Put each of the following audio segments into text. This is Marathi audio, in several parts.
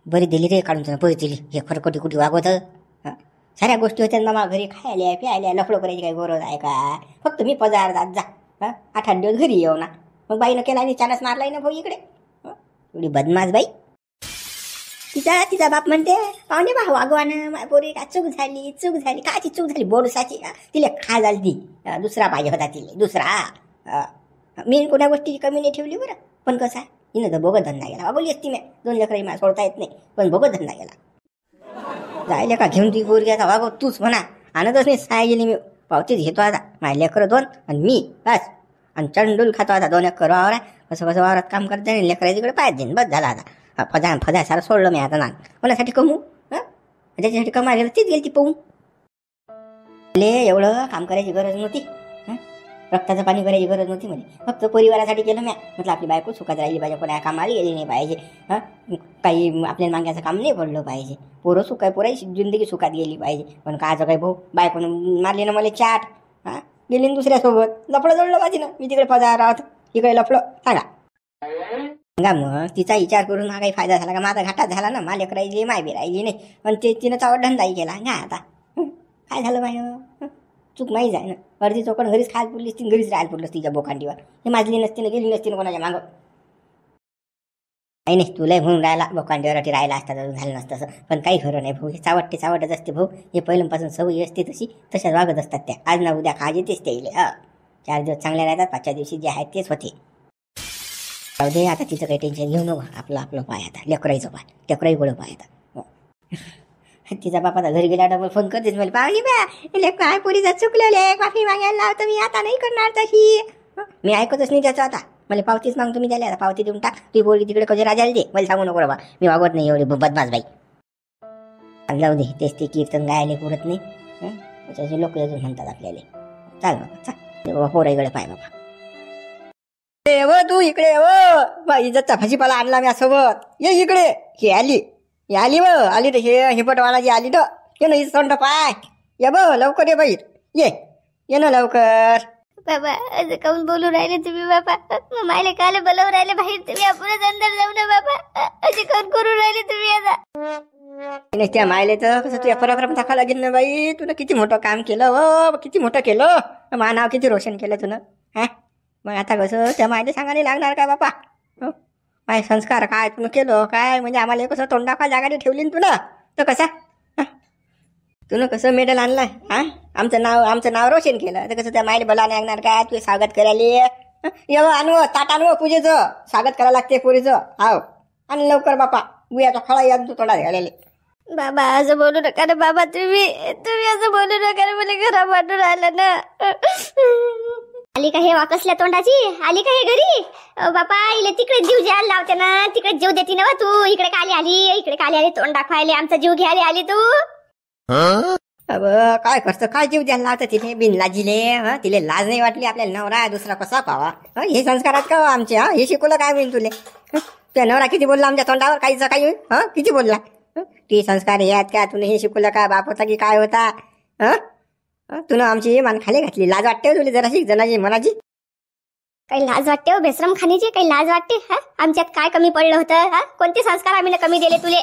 बरी दिली रे काढून तुला बरी दिली. हे खरं कोटी कुठे वागवत साऱ्या गोष्टी होत्या मामा घरी खायला प्यायला लफडं करायची काही गरज आहे का. फक्त मी पजार जात जा 8-8 दिवस घरी येऊ ना. मग बाईनं केला आणि चानस मारलाय ना भाऊ इकडे. एवढी बदमाश बाई. तिचा बाप म्हणते पाहुणे भाऊ वागवानं पोरी का चूक झाली काची चूक झाली बोडसाची. तिला खा झाली ती दुसरा पाहिजे होता तिला दुसरा. मी कोणा गोष्टीची कमी नाही ठेवली बरं. पण कसं आहे हिनं तर बोगत धंदा गेला. बोलली असती मी 2 लेकरं मला सोडता येत नाही पण बोगत धंदा गेला. जायला का घेऊन ती पोरगी आता वागव तूच म्हणा. आणतच नाही साय गेली मी पावतीच घेतो आता. माझे लेकरं 2 आणि मी बस. आणि चंडूल खातो आता 2 एकर वावर आहे. कसं वावरात काम करते आणि लेकराची तिकडे पाहिजे बस झाला आता. फजा सारं सोडलं मी आता ना. कोणासाठी कमू त्याच्यासाठी कमायला गेलं तीच गेली ती पाहून. एवढं काम करायची गरज नव्हती. रक्ताचं पाणी करायची गरज नव्हती म्हणजे. फक्त परिवारासाठी केलं मी. म्हटलं आपली बायको सुखात राहिली पाहिजे. कोणा कामाला गेली नाही पाहिजे. काही आपल्याला माग्याचं काम नाही पडलं पाहिजे. पोरं पोराची जिंदगी सुखात गेली पाहिजे. पण कायचं काही भाऊ बायकोनं मारली ना मला चाट. गेली ना दुसऱ्यासोबत लफडं जोडलं पाहिजे ना. मी तिकडे पजा राहत ही काही लफडं सांगा मग. तिचा विचार करून हा काही फायदा झाला का. माझा घाटात झाला ना. मालेक राहिली माय बी राहिली नाही. पण तिनं चावड धंदाही केला ना. आता काय झालं बाय चूक माहीत आहे ना. अर्धी चौकड घरीच खायला पुरलीस ती घरीच राहायला पुरलीस तिच्या बोकांडीवर. हे माजली नसती ना गेली नसती ना कोणाच्या मागं. काही नाही तुलाही म्हणून राहिला बोकांडीवरती राहिला असता झालं नसतं असं. पण काही खरं नाही भाऊ. हे चावटच असते भाऊ. हे पहिल्यापासून सवयी असते तशाच वागत असतात त्या. आज ना उद्या खाजे तेच ते येईल. 4 दिवस चांगले राहतात 5व्या दिवशी जे आहेत तेच होते. जाऊ दे आता तिचं काही टेन्शन घेऊ नको. आपलं पाय आता लेकराईचं पाय लेकराई गोळं पाय आता. तिचा बापाचा घरी गेला डबल फोन करतेच मला पाहुणी बा काय पोरीचा चुकलेले माफी मागायला लावतो मी आता नाही करणार तशी. मी ऐकतच नाही त्याचं आता. मला पावतीच मागतो मी त्याला. आता पावती देऊन टाक. ती पोरगी तिकडे कधी राजाला दे. मला सांगू नको बाबा मी वागवत नाही एवढी बदमाश बाई. जाऊ दे तेच ते कीर्तन गायले पुरत नाही. त्याचे लोक अजून म्हणतात आपल्याला. चाल बाबा चाल बाबा पोराईकडे पाय बाबा. तू इकडे बाई जत्ता भाजीपाला आणला मी सोबत. ये इकडे ही आली आली तर हिपटवाला जी आली तर ये ना तोंड पाय. ये लवकर ये बाई ये ना लवकर. बाबा असं काऊन बोलू राहिले तुम्ही बाबा. मायले काले बोलवून राहिले बाहेर तुम्ही. आपणच अंदर जाऊ ना बाबा. असे काऊन करू राहिले तुम्ही आता. त्या मायले तर कसं तुझ्या पराक्रम दाखवा लागेल ना बाई. तुला किती मोठं काम केलं किती मोठं केलं. मा नाव किती रोशन केलं तुनं. मग आता कसं त्या मायले सांगायला लागणार काय बापा. काय संस्कार काय तुला केलं काय म्हणजे आम्हाला कसं तोंड दाखवा जागाने ठेवली ना तुला. तर कसा तुनं कसं मेडल आणलं आमचं नाव रोशन केलं. तर कसं त्या मायले बोला लागणार काय. तुझे स्वागत करायला आणवं ताट आणवं पूजेचं स्वागत करायला लागते पोरीचं. हाव आणि लवकर बापा बुयाचा फळा या तू तोंडात घालायला. बाबा असं बोलू नका ना बाबा. तुम्ही असं बोलू नका ना. मला घरा वाटून राहिलं ना. आली का हे वाकसल्या तोंडाची. आली का हे घरी. बापा इले तिकडे जीव द्यायला लावते ना. तिकडे जीव देते ना तू. इकडे काली आली तोंड दाखवायला. आमचा जीव घ्यायला आली तू. अब काय करतं काय जीव द्यायला लावतं तिने बिनलाजीले. तिले लाज नाही वाटली आपल्याला नवरा दुसरा कसा पावा. हे संस्कारात का आमचे. हे शिकवलं काय होईल तुले. त्या नवरा किती बोलला आमच्या तोंडावर काहीच काही किती बोलला. ती संस्कार हे आहेत का. तुला हे शिकवलं का बाप होता की काय होता. तुला आमची मान खाली घातली. लाज वाटते तुला जराशी जनाची मनाची. काही लाज वाटते हो बेसरम खाण्याची. काही लाज वाटते. आमच्यात काय कमी पडलं होतं. कोणते संस्कार आम्ही कमी दिले तुले.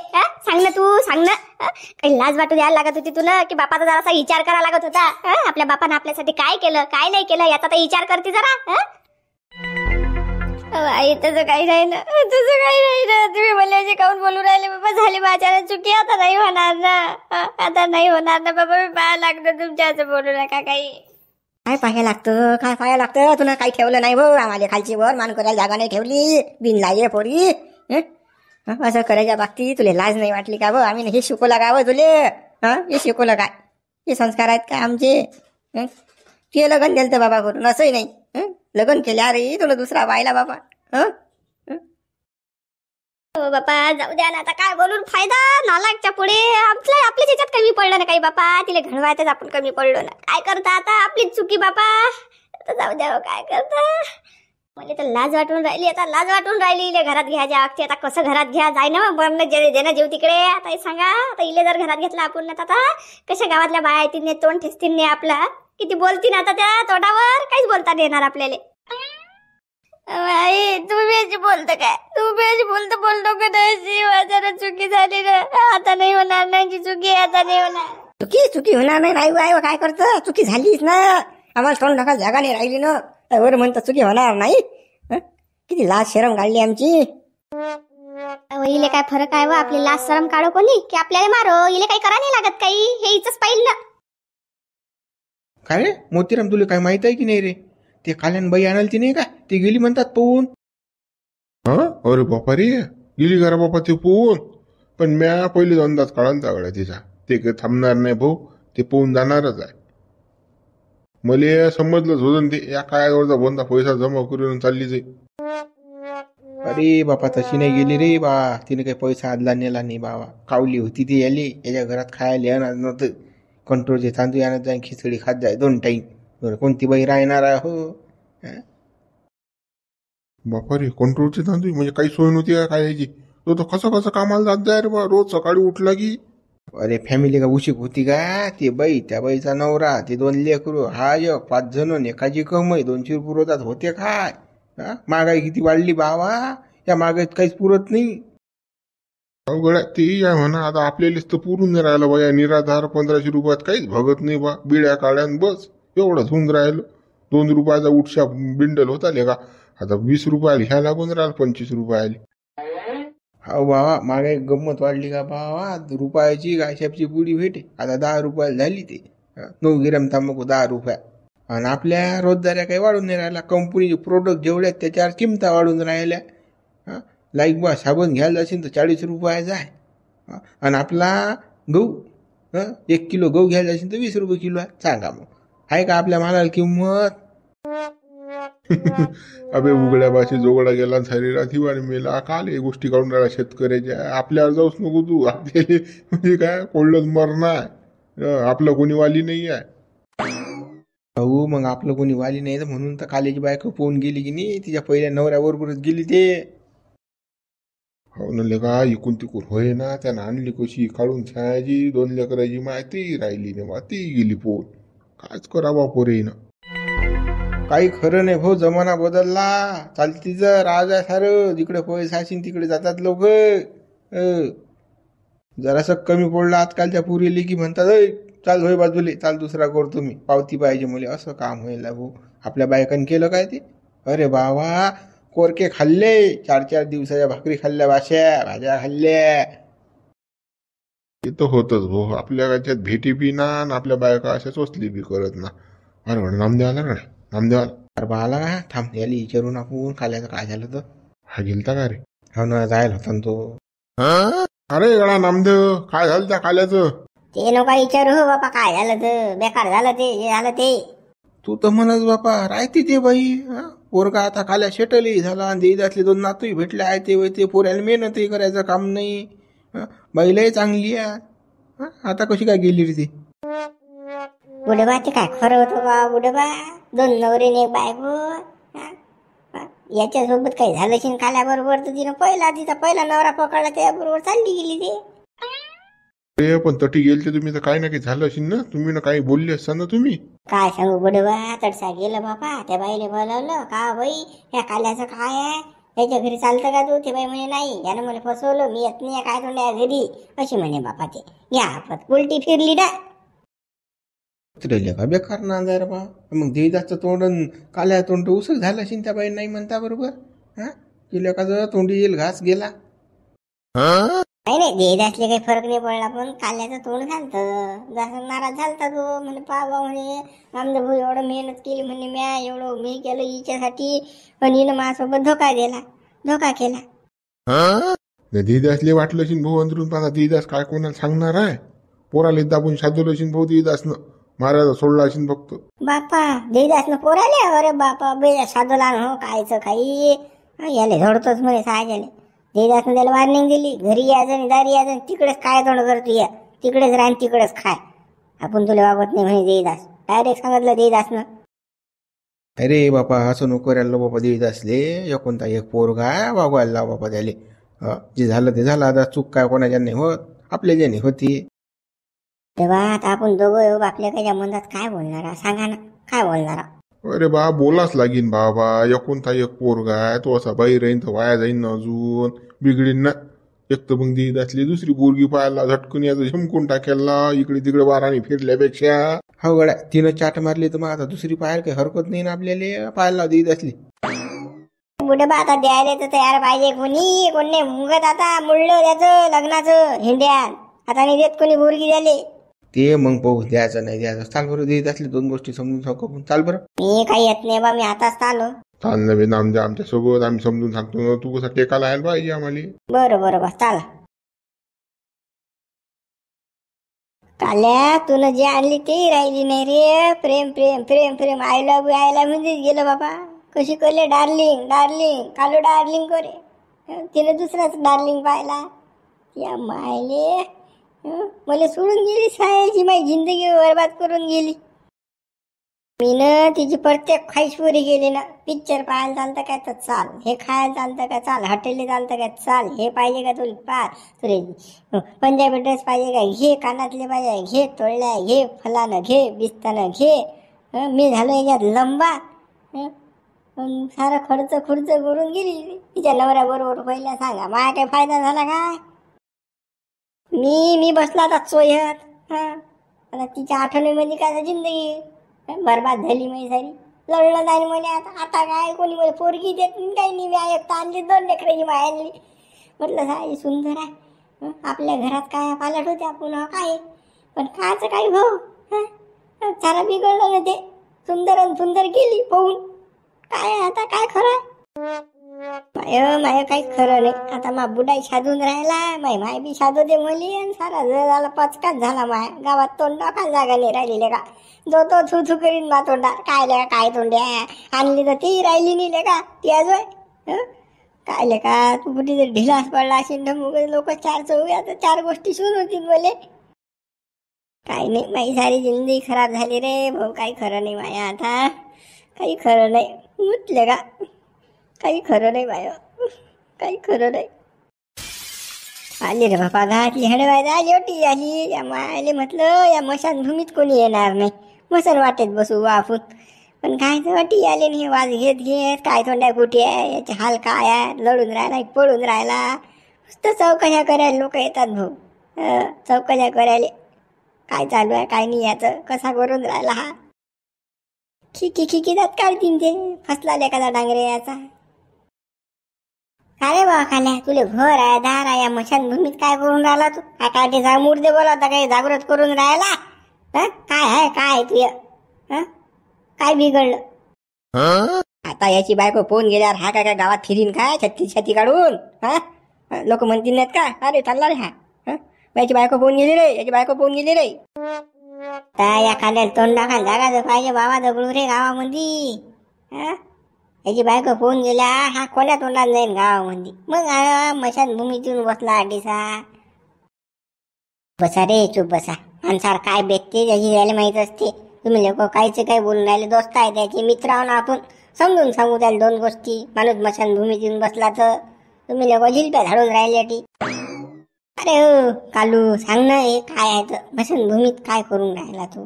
सांग ना तू सांग ना. काही लाज वाटू द्यायला लागत होती तुला की बापाचा जरासा विचार करायला लागत होता. आपल्या बापानं आपल्यासाठी काय केलं काय नाही केलं याचा तर विचार करते जरा. आई तसं काही नाही ना. तुम्ही बोलायचे काऊन बोलू राहिले बाबा. झाली माझ्या चुकी. आता नाही होणार ना बाबा. मी पाया लागतं तुमच्या असं बोलू नका. काही काय पाहायला लागतं तुला काही ठेवलं नाही भाऊ. आम्हाला खालची वर मान करायला जागा नाही ठेवली. बिन लागे पोरी. असं करायच्या बाबतीत तुला लाज नाही वाटली का भाऊ. आम्ही हे शिकवलं का तुले. हे शिकवलं काय. हे संस्कार आहेत का आमचे. ते लग्न केलं तर बाबा करून असंही नाही. लग्न केले अरे तुला दुसरा व्हायला बाबा. हो बापा जाऊ द्या ना. आता काय बोलून फायदा. नालायकच्या पुढे आपल्या त्याच्यात कमी पडलं ना काही बापा. तिला घडवायचं आपण कमी पडलो ना. काय करता आता आपलीच चुकी बापा. आता जाऊ द्या काय करता. मला तर लाज वाटून राहिली. आता लाज वाटून राहिली. इले घरात घ्यायच्या अगदी. आता कसं घरात घ्या जाय ना मग जेना जीव तिकडे. आता हे सांगा. आता इले जर घरात घेतला आपण आता कशा गावातल्या बाया येतील तोंड ठेसतील नाही आपला. किती बोलतील आता त्या तोंडावर. काहीच बोलता येणार आपल्याला. आई तुम्ही अशी बोलता काय? तुम्ही अशी बोलतो का नाही? जरा चुकी झाली ना, आता नाही होणार. नाही चुकी आता नाही होणार. चुकी होणार नाही. राहू आहे काय करतं, चुकी झालीच ना. आम्हाला तोंड टाकायला जागा नाही राहिली ना. वर म्हणतं चुकी होणार नाही. किती लाज शरम काढली आमची. इले काय फरक आहे व आपली लाज शरम काढो कोणी की आपल्याला मारो? इले काही करा नाही लागत काही. हे हिचंच पाहिलं ना. काय रे मोतीराम, तुला काय माहित आहे की नाही रे? ते काल्यान बाई आणालती नाही का, ती गेली म्हणतात पोहून. अरे बापा रे, गेली करा बापा ते पोहून. पण म्या पहिले अंदाज काढायला चागडा तिचा. ते काही थांबणार नाही भाऊ, ते पोहून जाणारच आहे. मला समजलंच होतं ते, या काळावरचा बोंदा पैसा जमा करून चालली जाई. अरे बापा तशी नाही गेली रे बा, तिने काही पैसा आदला नेला नाही बाबा. कावली होती ती याली, याच्या घरात खायला येणार नव्हतं. कंट्रोलचे तांदूळ आणत जाईन, खिचडी खात जाय 2 टाईम. कोणती बाई राहणार आहे हो? बापा रे, कंट्रोलचे तांदूळ म्हणजे काही सोय नव्हती का काय याची? तो तर कसं कामाला जात जाय रे बा, रोज सकाळी उठला की. अरे फॅमिली का उशीक होती का? ते बाई, त्या बाईचा नवरा, ते 2 लेकरू, हा 5 जण, एकाची कमाई 200 रुपये रोजात होते काय? महागाई किती वाढली बाबा, या महागाईत काहीच पुरत नाही. अवघड तेही आहे म्हणा. आता आपल्यालाच तर पुरून नाही राहिलं बा, या निराधार 1500 रुपयात काहीच भगत नाही बा. बिड्या काढ्यान बस एवढंच होऊन राहिलं. 2 रुपयाचा उठशा बिंडल होता का? आता 20 रुपयाला घ्या लागून राहिलं, 25 रुपयाला. हा बाबा, महागाई गंमत वाढली का बाबा? रुपयाची गायशापची पुडी भेटे आता 10 रुपयाला झाली. ते 9 ग्रॅम तांबाखू 10 रुपया. आणि आपल्या रोजदाऱ्या काही वाढून नाही राहिल्या. कंपनीचे प्रोडक्ट जेवढे आहेत त्याच्यावर किंमता वाढून राहिल्या. लाईक बा, साबण घ्यायला असेल तर 40 रुपयाचा आहे. आणि आपला गहू, 1 किलो गहू घ्यायला असेल तर 20 रुपये किलो आहे. सांगा मग, आहे का आपल्या मालाला किंमत? अबे उघड्या बाशी जोगडा गेला, सारी रात्री वाणी मेला. काल हे गोष्टी काढून राहिला शेतकऱ्याच्या. आपल्यावर जाऊच नको तू. आपल्याला म्हणजे काय कोल्डच मरणं, आपलं कोणी वाली नाही आहे. हो मग आपलं कोणी वाली नाही तर म्हणून तर कालेची बायको पोहून गेली की नाही, तिच्या पहिल्या नवऱ्याबरोबरच गेली ते. हो ना का, इकून तिकून होय ना. त्यानं आणली कशी काढून छायाची 2 लेकराची माहिती राहिली नाही बा, ती गेली पोहून. कायच करावा पोरीनं. काही खरं नाही भाऊ, जमाना बदलला. चालतीचं राज आहे सारं. जिकडे पैसा असेल तिकडे जातात लोक. जरासं कमी पडलं आजकालच्या पुरीली की म्हणतात, चाल होय बाजूले, चाल दुसरा करतो मी, पावती पाहिजे मुले. असं काम व्हायला भाऊ. आपल्या बायकांनी केलं काय ते? अरे बाबा, कोरके खाल्ले, 4-4 दिवसाच्या भाकरी खाल्ल्या, भाज्या खाल्ल्या. ते तर होतच भाऊ. आपल्या याच्यात भेटी बी ना, आणि आपल्या बायका अशा चोचली बी करत ना. अरे नामदेव आला का? नामदेव आला. अरे बा आला का? थांब, याला विचारून आपण खाल्याचं काय झालं तर. हा गेलता का रे? हो ना, जायला होता ना तो. अरे गडा नामदेव, काय झालं त्या काल्याचं? ते नका विचारू हो बापा, काय झालं तर बेकार झालं ते, जे झालं ते. तू तर म्हणत बापा राहते ते बाई. पोरगा आता खाल्या शेटलही झाला, आणि देईदासले 2 नातूही भेटले आहे. ते पोऱ्याला मेहनतही करायचं काम नाही. बाईलाही चांगली आहे. आता कशी काय गेली रे ती? बुडबा ते काय खरं होतं बा? बुडबा 2 नवरे 1 बायको. याच्यासोबत काही झालं शिन काल्याबरोबर, तर तिनं तिचा पहिला नवरा पकडला, त्याबरोबर चालली गेली ते. ते पण तटी गेलते तुम्ही तर काही ना काही झालं असेल ना. तुम्ही ना काही बोलले असता ना तुम्ही. काय सांगू बुडबा, तडसा गेलं बापा. त्या बाईने बोलावलं का, बाई या काल्याचं काय आहे, याच्या घरी चालतं का तू? ते बाई म्हणे नाही, यानं मला फसवलं, मी येत नाही काय तोंड घरी, अशी म्हणे बापा. ते घ्या आपत उलटी फिरली ना. का बेकार ना जर बा. मग देईदासचं तोंड काल्या तोंड उसक झालं असेल त्या बाई, नाही म्हणता बरोबर. केलं का जर तोंडी येईल घास गेला. नाही देदासले काही फरक नाही पडला, पण काल्याचं तोंड झालतं. जसं नाराज झालता तो. म्हणे पाबा म्हणे आमचं भाऊ एवढं मेहनत केली, म्हणे म्या एवढं मी केलं हिच्यासाठी, पण हिनं माझ्यासोबत धोका केला. देदासले वाटलं असेल भाऊ अंदरून. पाहता देदास काय कोणाला सांगणार आहे? पोराला दाबून शादवलं असेल भाऊ देदासनं. महाराज सोडला असेल फक्त. बापा देदासनं पोराले? अरे बापा बेजा साधला हो, कायचं काही याले झोडतोच म्हणे सायजाले. देदासनं त्याला वॉर्निंग दिली, घरी यायचं दारी यायचं, तिकडेच काय तोंड करतो, या तिकडेच राहून तिकडेच खाय, आपण तुला वागत नाही म्हणे देदास. डायरेक्ट सांगितलं देदासनं. अरे बापा असं नको राहिलं बापा. देईदासले एकोणता एक पोरगा वागवायला लाव बापा त्याले. जे झालं ते झालं. आता चूक काय कोणाच्या नाही होत, आपल्या ज्याने होती. तेव्हा आता आपण दोघं आपल्या काही मनात काय बोलणार सांगा ना, काय बोलणार? अरे बा बोलाच लागीन बाबा, एकोणता एक पोरगा आहे तो असा बाई राहीन तर वाया जाईन ना, अजून बिघडीन ना. एक तर मग ती त्यातली दुसरी पोरगी पाहायला झटकून याचं झमकून टाकेला इकडे तिकडे वाराने फिरल्यापेक्षा. हो गड्या, तिनं चाट मारली तर मग आता दुसरी पाहायला काही हरकत नाही ना आपल्याला, पाहायला देत असली. बुढे बा आता द्यायला तर तयार पाहिजे, कोणी कोण नाही मुंगत आता मुळलं त्याचं लग्नाचं हिंड्यान. आता नाही देत कोणी पोरगी द्याले. ते मग पाहू द्यायचं नाही द्यायचं. चाल बरं, देत असली दोन गोष्टी समजून सांगू. चाल बरं. मी काही येत नाही बा, मी आताच आलो. चाल नवीन आमच्या सोबत, आम्ही समजून सांगतो ना, तू कसा टेकाला यायला पाहिजे आम्हाला. बरं बरं बस चाला. काल्या तुला जी आणली ती राहिली नाही रे. प्रेम प्रेम प्रेम प्रेम आय लव्ह म्हणजेच गेलं बाबा. कशी करले डार्लिंग डार्लिंग कालो डार्लिंग करे. तिने दुसराच डार्लिंग पाहिला. या मायले मला सोडून गेली, सायाची माझी जिंदगी बरबाद करून गेली. मी ना तिची प्रत्येक ख्वाहिश पुरी केली ना. पिक्चर पाहायला चालतं काय तर चाल, हे खायला चालतं का चाल, हॉटेलला चालतं काय चाल, हे पाहिजे का तुला पार तुरे पंजाबी ड्रेस पाहिजे का घे, कानातले पाहिजे घे, तोडल्या घे, फलानं घे, बिस्तानं घे. मी झालो याच्यात लंबा. सारा खर्च करून गेली तिच्या नवऱ्याबरोबर. पहिला सांगा माझा काय फायदा झाला काय. मी बसला आता चोयत. आता तिच्या आठवणीमध्ये काय जिंदगी बरबाद झाली माझी सारी. लढलं नाही म्हणे आता काय कोणी मला पोरगी देत नाही काही नाही. मी एक आणली 2 लेकराची माय आणली. म्हटलं सारी सुंदर आहे. आपल्या घरात काय पालट होते आपण काय, पण कायचं काही भाऊ सारा बिघडलं ना ते. सुंदर गेली पाहून. काय आता काय खरं माय काही खरं नाही. आता मा बुडाई शादून राहिला, माय बी शादू दे मली. आणि सारा झाला पचकाच झाला. माय गावात तोंड टाकायला जागा नाही राहिलेले का. जो तो थू करीन मा तोंडा. काय तोंड्या आणली तर ती राहिली नाही का ती आजोय. काय लेका तू कुठे जर ढिलास पडला असेल तर लोक 4 चौघे आता 4 गोष्टी सुरू होतील मले. काही नाही माझी सारी जिंदगी खराब झाली रे भाऊ. काही खरं नाही माया आता. काही खरं नाही म्हटले का. काही खरं नाही माय, काही खरं नाही. आली रे बापा घातली हडवायला जेवटी झाली. या मायले म्हटलं या मशानभूमीत कोणी येणार नाही. मसन वाटेत बसू आपण. पण काय तर वाटी आले नाही. वाज घेत काय तोंड्या कुठे आहे, याचे हाल काय आहे. लढून राहिला पळून राहिला. नुसतं चौकशा करायला लोक येतात भाऊ. चौकशा करायला काय चालू आहे काय नाही याचं, कसा करून राहिला हा. खिकी जात काढतील ते. फसला एखादा डांगरे याचा. काय रे बा खाल्या तुले घर आहे दार आहे, या मशानभूमीत काय करून राहिला तू. काय ते मुर्दे बोलावता काही जागृत करून राहिला. काय तुय काय बिघडलं. आता याची बायको पोहून गेल्यावर हा काय गावात फिरीन काय छत्ती काढून. लोक म्हणतील नाहीत का अरे चालला रे हा. याची बायको पोहून गेली रे, याची बायको पोहून गेली रे. या खाल्याला तोंड टाकायला जागाच पाहिजे बाबा दगडू रे गावामध्ये. याची बायको पोहून गेल्या हा कोण्या तोंडात जाईल गावामध्ये. मग मशानभूमीतून बसला अडीसा. बसा रे चुप बसा. माणसावर काय बेतते त्याची यायला माहित असते. तुम्ही लोक कायचे काय बोलून राहिले. दोस्त आहे त्याचे मित्र आहो ना आपण. समजून सांगू त्याला 2 गोष्टी. माणूस मशानभूमीतून बसला तर तुम्ही लोक झिलप्या झाडून राहिले. अरे हो कालू सांग ना हे काय आहे तर. मशानभूमीत काय करून राहिला तू.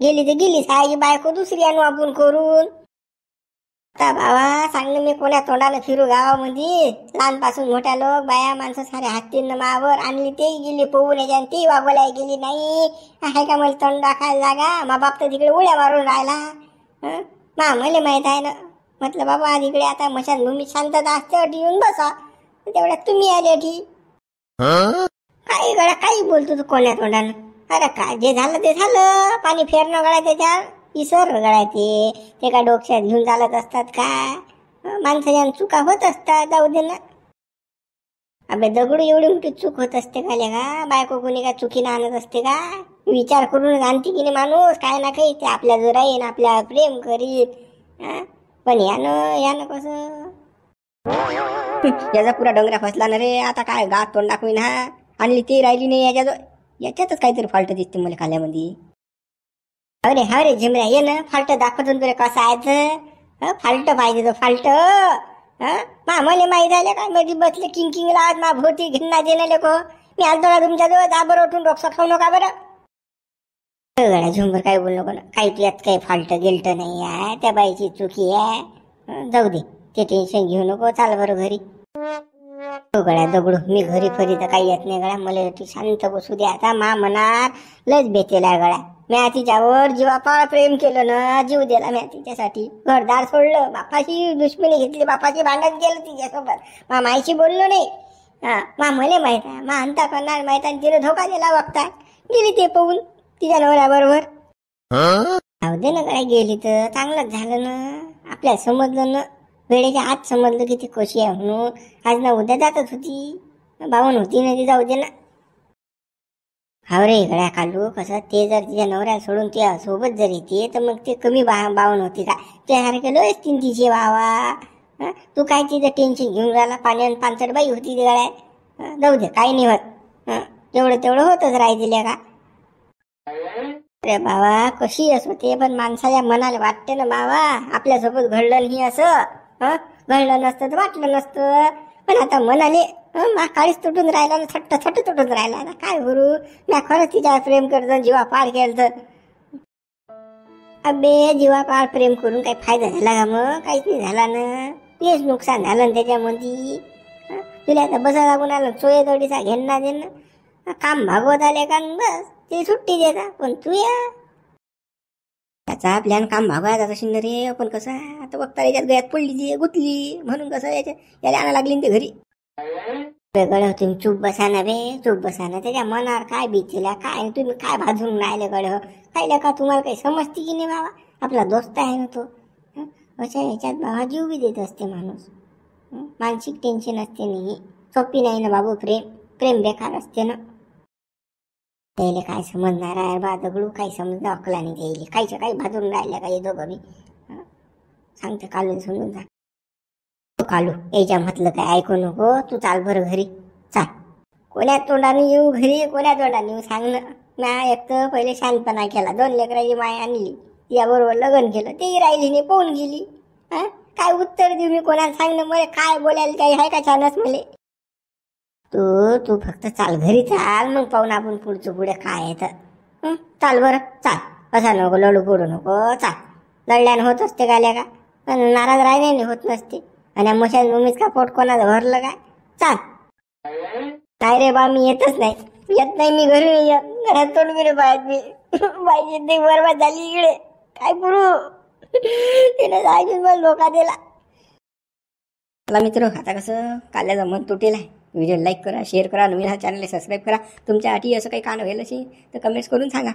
गेली तर गेली सायची बायको दुसरी आणू आपण करून. आता बाबा सांग ना मी कोण्या तोंडाने फिरू गावामध्ये. लहानपासून मोठ्या लोक बाया माणसं सारे हातीन मावर आणली ते गेली पोहून याच्या ती वागवल्या गेली नाही. आहे का मला तोंड दाखायला जागा. मा बाप तर तिकडे उड्या मारून राहिला. मला माहित आहे ना. म्हटलं बाबा तिकडे आता मशानभूमीत शांतता असते अटी येऊन बसा. तेवढ्यात तुम्ही आले अटी. काही गळा काही बोलतो तू कोण्या तोंडानं. अरे काय जे झालं ते झालं. पाणी फेरणं गळा त्याच्यावर इसर गळा ते काय डोक्यात घेऊन चालत असतात का. माणसाच्या चुका होत असतात जाऊ दे ना. अबे दगडू एवढी मोठी चूक होत असते का का. बायको कोणी काय चुकीनं आणत असते का. विचार करून आणते की नाही माणूस काय ना काही. ते आपल्या जर राहीन आपल्या प्रेम करीत. पण यानं कसं याचा पुरा डोंगरा फसला ना रे. आता काय गात तोंड दाखवीन हा. आणली ती राहिली नाही याच्यातच काहीतरी फॉल्ट दिसते मला खाल्यामध्ये. अरे झिमऱ्या ये ना फाल्ट दाखवतो तुला कसं आहे. फाल्ट पाहिजे तो फाल्ट. मला माहीत झालं काय मध्ये बसले किंग लावत मा भोवती घेणं देणं लोक. मी आज तुमच्या जवळ जा बरं उठून डोकसा खाऊ नका बरं. गड्या झुंबर काय बोलू नको ना, काही तुझ्यात काही फाल्ट गिल्ट नाही आहे, त्या बाईची चुकी आहे. जाऊ दे, ते टेन्शन घेऊ नको, चाल बरं घरी. हो गड्या दगडू, मी घरी फरी तर काही येत नाही गड्या, मला तू शांत बसू दे आता. मा मनात लयच बेतेला गड्या, म्या तिच्यावर जीवापाळ प्रेम केलं ना, जीव दिला म्या तिच्यासाठी, घरदार सोडलं, बापाची दुश्मनी घेतली, बापाची भांडण केलं तिच्यासोबत, मा माईशी बोललो नाही. मा मले माहित आहे, मा अंता करणार माहित आहे, तिने धोका दिला बघता, गेली ते पाहून तिच्या नवऱ्याबरोबर. जाऊ दे ना गड्या, गेली तर चांगलंच झालं ना, आपल्याला समजलं ना, वेळेच्या आत समजलं की ती कशी आहे म्हणून. आज ना उद्या जातच होती, बावून होती ना ती, जाऊ दे ना. हा रे गड्या कालू, कसं ते जर तिच्या नवऱ्याला सोडून त्या सोबत जर येते तर मग ते कमी बावून होती का, त्यासारखे लयच तीन तिची वावा. तू काय तिचं टेन्शन घेऊन राहिला, पाण्यान पानसट बाई होती ती गड्या. जाऊ दे, काही नाही होत, तेवढं तेवढं होतच राहिलेल्या का. अरे बाबा कशी असं होते, पण माणसाच्या मनाला वाटते ना बाबा, आपल्यासोबत घडलं नाही असं, घडलं नसतं तर वाटलं नसतं. पण आता मनाले काळीच तुटून राहिला ना, थट्ट थट्ट तुटून राहिला ना, काय करू. मी खरंच तिच्यावर प्रेम करतो, जीवा पाळ केलं तर. अबे जीवा पाळ प्रेम करून काही फायदा झाला का, मग काहीच नाही झाला ना, तेच नुकसान झालं ना त्याच्यामध्ये. तुला आता बसा लागून आलं, चोये दडीचा घेणं देणं, काम भागवत आले का बस ते सुट्टी देता. पण तू या त्याचा प्लॅन काम भागवायचा तशी न रे, पण कसं आता बघता याच्यात गळ्यात पडली ती गुतली, म्हणून कसं याला आणा लागली ते घरी. गळ तुम्ही चूप बसा ना बे, चूप बसा ना, त्याच्या मनावर काय बीतला काय, तुम्ही काय भाजून राहिले गळ, काय का तुम्हाला काही समजते की नाही बाबा, आपला दोस्त आहे ना तो. अशा याच्यात बाबा जीव बी देत असते माणूस, मानसिक टेन्शन असते नाही, सोपी नाही ना बाबू, प्रेम बेकार असते ना. त्याला काय समजणार आहे बा दगडू, काही समजलं अकला नाही द्यायला, काहीच्या काही भाजून राहिल्या काही दोघं बी. सांगते कालून समजून जा. कालू याच्या म्हटलं काय ऐकू नको, तू चाल बरं घरी, चाल. कोण्या तोंडाने येऊ घरी, कोण्या तोंडाने येऊ सांग ना. म्या एक तर पहिले शांतपणा केला, 2 लेकराची माय आणली, तिच्याबरोबर लग्न केलं, तेही राहिली नाही, पाहून गेली. काय उत्तर देऊ मी कोणाला, सांग ना, मला काय बोलायला काही आहे का छानच मले. तू फक्त चाल घरी चाल, मग पाहून आपण पुढचं पुढे काय आहे तर. चाल बरं चाल, असा नको लडू पडू नको, चाल. लढल्यानं होत असते गाल्या का, पण नाराज राहिल्याने होत नसते. आणि मशाल मम्मीच का पोट कोणाचं भरलं काय, चाल. काय रे बा, मी येतच नाही, येत नाही, मी घरी नाही येत, घरात तोंड गेले पाहिजे मी पाहिजे ते बरबाद झाली इकडे, काय करू. तिने जायचं मला धोका दिला. चला मित्र, आता कसं काल्याचं मन तुटेल आहे. व्हिडिओ लाईक करा, शेअर करा, नवीन हा चॅनल सबस्क्राईब करा. तुमच्या आठी असं काही कान होईल अशी तर कमेंट्स करून सांगा.